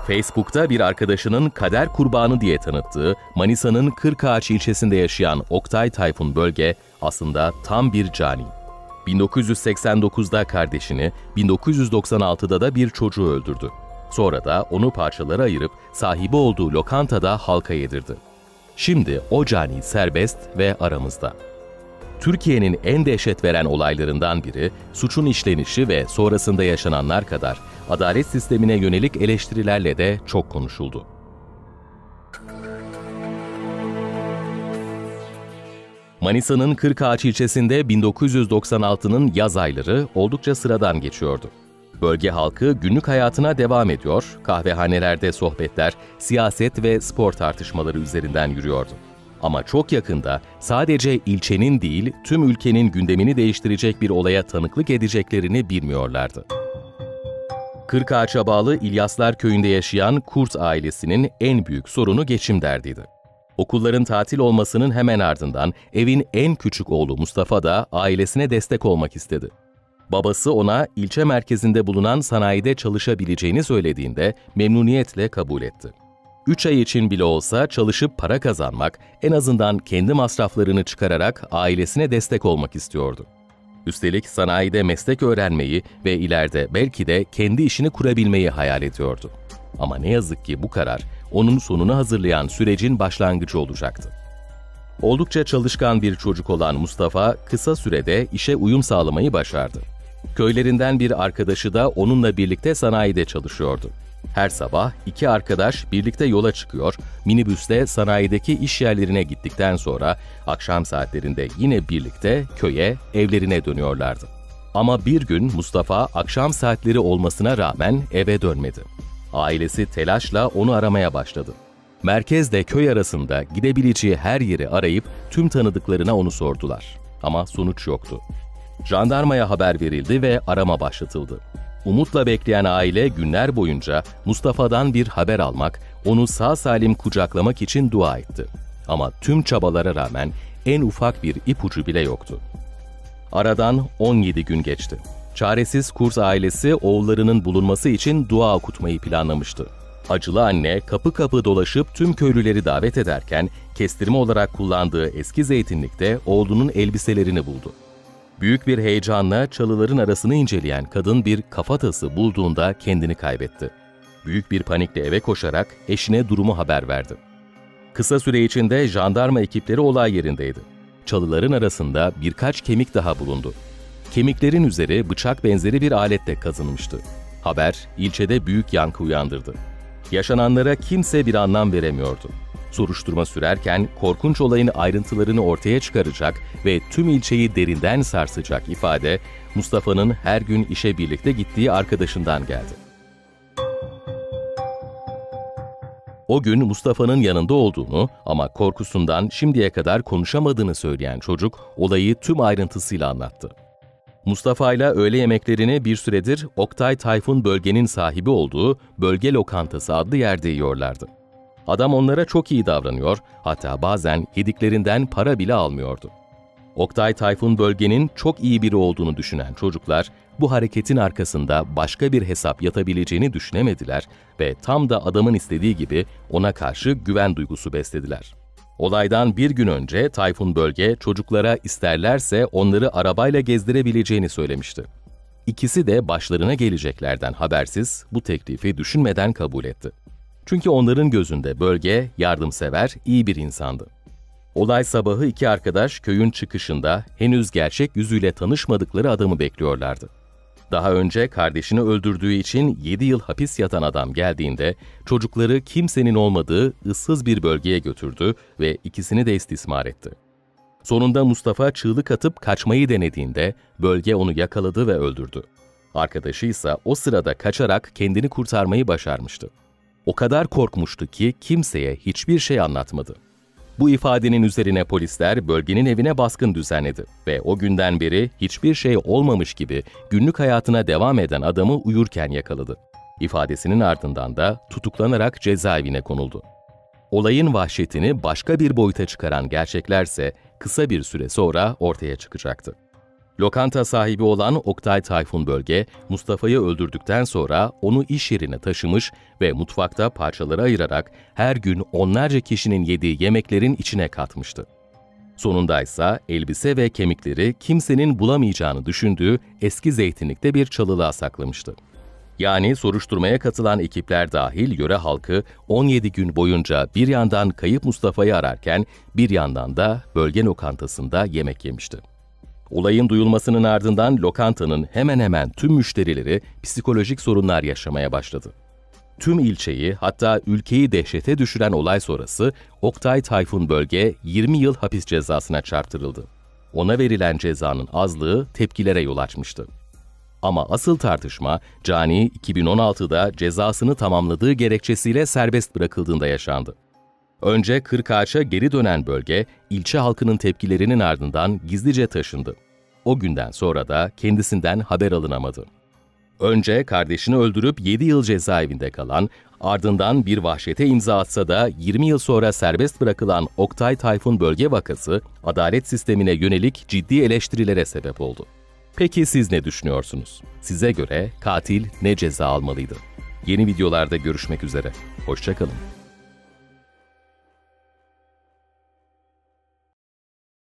Facebook'ta bir arkadaşının kader kurbanı diye tanıttığı Manisa'nın Kırkağaç ilçesinde yaşayan Oktay Tayfun Bölge aslında tam bir cani. 1989'da kardeşini, 1996'da da bir çocuğu öldürdü. Sonra da onu parçalara ayırıp sahibi olduğu lokantada halka yedirdi. Şimdi o cani serbest ve aramızda. Türkiye'nin en dehşet veren olaylarından biri, suçun işlenişi ve sonrasında yaşananlar kadar adalet sistemine yönelik eleştirilerle de çok konuşuldu. Manisa'nın Kırkağaç ilçesinde 1996'nın yaz ayları oldukça sıradan geçiyordu. Bölge halkı günlük hayatına devam ediyor, kahvehanelerde sohbetler, siyaset ve spor tartışmaları üzerinden yürüyordu. Ama çok yakında sadece ilçenin değil, tüm ülkenin gündemini değiştirecek bir olaya tanıklık edeceklerini bilmiyorlardı. Kırkağaç'a bağlı İlyaslar Köyü'nde yaşayan Kurt ailesinin en büyük sorunu geçim derdiydi. Okulların tatil olmasının hemen ardından evin en küçük oğlu Mustafa da ailesine destek olmak istedi. Babası ona ilçe merkezinde bulunan sanayide çalışabileceğini söylediğinde memnuniyetle kabul etti. 3 ay için bile olsa çalışıp para kazanmak, en azından kendi masraflarını çıkararak ailesine destek olmak istiyordu. Üstelik sanayide meslek öğrenmeyi ve ileride belki de kendi işini kurabilmeyi hayal ediyordu. Ama ne yazık ki bu karar, onun sonunu hazırlayan sürecin başlangıcı olacaktı. Oldukça çalışkan bir çocuk olan Mustafa, kısa sürede işe uyum sağlamayı başardı. Köylerinden bir arkadaşı da onunla birlikte sanayide çalışıyordu. Her sabah iki arkadaş birlikte yola çıkıyor, minibüsle sanayideki iş yerlerine gittikten sonra akşam saatlerinde yine birlikte köye, evlerine dönüyorlardı. Ama bir gün Mustafa akşam saatleri olmasına rağmen eve dönmedi. Ailesi telaşla onu aramaya başladı. Merkezle köy arasında gidebileceği her yeri arayıp tüm tanıdıklarına onu sordular. Ama sonuç yoktu. Jandarmaya haber verildi ve arama başlatıldı. Umutla bekleyen aile günler boyunca Mustafa'dan bir haber almak, onu sağ salim kucaklamak için dua etti. Ama tüm çabalara rağmen en ufak bir ipucu bile yoktu. Aradan 17 gün geçti. Çaresiz Kurt ailesi oğullarının bulunması için dua okutmayı planlamıştı. Acılı anne kapı kapı dolaşıp tüm köylüleri davet ederken kestirme olarak kullandığı eski zeytinlikte oğlunun elbiselerini buldu. Büyük bir heyecanla çalıların arasını inceleyen kadın bir kafatası bulduğunda kendini kaybetti. Büyük bir panikle eve koşarak eşine durumu haber verdi. Kısa süre içinde jandarma ekipleri olay yerindeydi. Çalıların arasında birkaç kemik daha bulundu. Kemiklerin üzeri bıçak benzeri bir aletle kazınmıştı. Haber ilçede büyük yankı uyandırdı. Yaşananlara kimse bir anlam veremiyordu. Soruşturma sürerken korkunç olayın ayrıntılarını ortaya çıkaracak ve tüm ilçeyi derinden sarsacak ifade Mustafa'nın her gün işe birlikte gittiği arkadaşından geldi. O gün Mustafa'nın yanında olduğunu ama korkusundan şimdiye kadar konuşamadığını söyleyen çocuk olayı tüm ayrıntısıyla anlattı. Mustafa ile öğle yemeklerini bir süredir Oktay Tayfun Bölge'nin sahibi olduğu Bölge Lokantası adlı yerde yiyorlardı. Adam onlara çok iyi davranıyor, hatta bazen yediklerinden para bile almıyordu. Oktay Tayfun Bölge'nin çok iyi biri olduğunu düşünen çocuklar, bu hareketin arkasında başka bir hesap yatabileceğini düşünemediler ve tam da adamın istediği gibi ona karşı güven duygusu beslediler. Olaydan bir gün önce Tayfun Bölge çocuklara isterlerse onları arabayla gezdirebileceğini söylemişti. İkisi de başlarına geleceklerden habersiz bu teklifi düşünmeden kabul etti. Çünkü onların gözünde Bölge yardımsever, iyi bir insandı. Olay sabahı iki arkadaş köyün çıkışında henüz gerçek yüzüyle tanışmadıkları adamı bekliyorlardı. Daha önce kardeşini öldürdüğü için 7 yıl hapis yatan adam geldiğinde çocukları kimsenin olmadığı ıssız bir bölgeye götürdü ve ikisini de istismar etti. Sonunda Mustafa çığlık atıp kaçmayı denediğinde Bölge onu yakaladı ve öldürdü. Arkadaşı ise o sırada kaçarak kendini kurtarmayı başarmıştı. O kadar korkmuştu ki kimseye hiçbir şey anlatmadı. Bu ifadenin üzerine polisler Bölge'nin evine baskın düzenledi ve o günden beri hiçbir şey olmamış gibi günlük hayatına devam eden adamı uyurken yakaladı. İfadesinin ardından da tutuklanarak cezaevine konuldu. Olayın vahşetini başka bir boyuta çıkaran gerçeklerse kısa bir süre sonra ortaya çıkacaktı. Lokanta sahibi olan Oktay Tayfun Bölge, Mustafa'yı öldürdükten sonra onu iş yerine taşımış ve mutfakta parçalara ayırarak her gün onlarca kişinin yediği yemeklerin içine katmıştı. Sonunda ise elbise ve kemikleri kimsenin bulamayacağını düşündüğü eski zeytinlikte bir çalılığa saklamıştı. Yani soruşturmaya katılan ekipler dahil yöre halkı 17 gün boyunca bir yandan kayıp Mustafa'yı ararken bir yandan da bölge lokantasında yemek yemişti. Olayın duyulmasının ardından lokantanın hemen hemen tüm müşterileri psikolojik sorunlar yaşamaya başladı. Tüm ilçeyi, hatta ülkeyi dehşete düşüren olay sonrası Oktay Tayfun Bölge 20 yıl hapis cezasına çarptırıldı. Ona verilen cezanın azlığı tepkilere yol açmıştı. Ama asıl tartışma Cani 2016'da cezasını tamamladığı gerekçesiyle serbest bırakıldığında yaşandı. Önce Kırkağaç'a geri dönen Bölge, ilçe halkının tepkilerinin ardından gizlice taşındı. O günden sonra da kendisinden haber alınamadı. Önce kardeşini öldürüp 7 yıl cezaevinde kalan, ardından bir vahşete imza atsa da 20 yıl sonra serbest bırakılan Oktay Tayfun Bölge vakası, adalet sistemine yönelik ciddi eleştirilere sebep oldu. Peki siz ne düşünüyorsunuz? Size göre katil ne ceza almalıydı? Yeni videolarda görüşmek üzere. Hoşça kalın.